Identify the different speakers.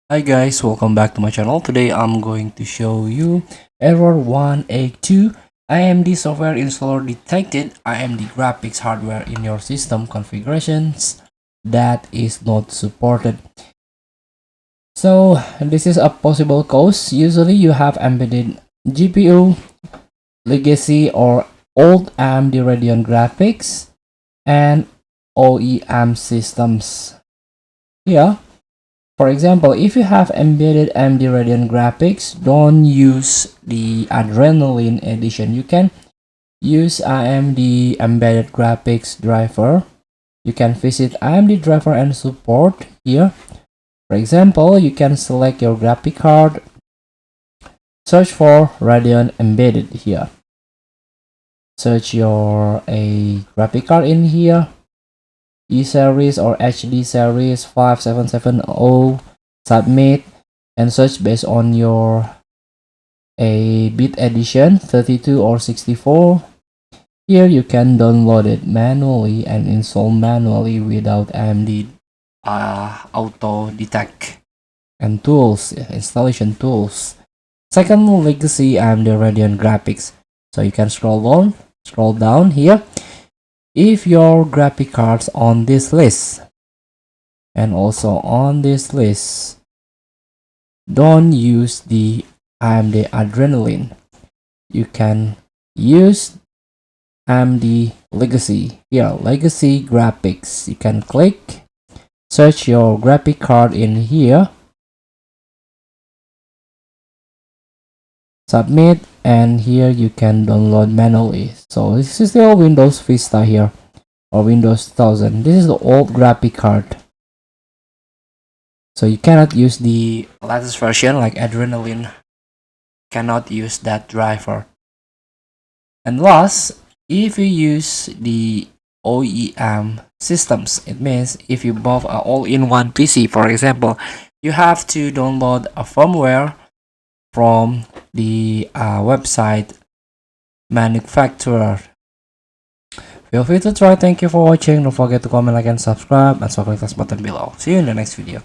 Speaker 1: Hi guys, welcome back to my channel. Today I'm going to show you error 182. AMD software installer detected AMD graphics hardware in your system configurations that is not supported. So this is a possible cause. Usually you have embedded GPU, legacy or old AMD Radeon graphics and OEM systems. Here, for example, if you have embedded AMD Radeon graphics, don't use the Adrenaline edition. You can use AMD embedded graphics driver. You can visit AMD driver and support here. For example, you can select your graphic card, search for Radeon embedded here. Search your a graphic card in here, E series or HD series 5770, submit and search based on your a bit edition 32 or 64. Here you can download it manually and install manually without AMD auto detect and tools, installation tools. Second, legacy AMD Radeon graphics. So you can scroll down here. If your graphic cards on this list and also on this list, don't use the AMD Adrenaline. You can use AMD Legacy. Here, Legacy Graphics. You can click, search your graphic card in here, submit, and here you can download manually. So this is still Windows Vista here or Windows 2000. This is the old graphic card. So you cannot use the latest version like Adrenaline. Cannot use that driver. And last, if you use the OEM systems, it means if you bought an all-in-one PC, for example, you have to download a firmware from the website manufacturer. Feel free to try. Thank you for watching. Don't forget to comment, like, and subscribe, and click the button below. See you in the next video.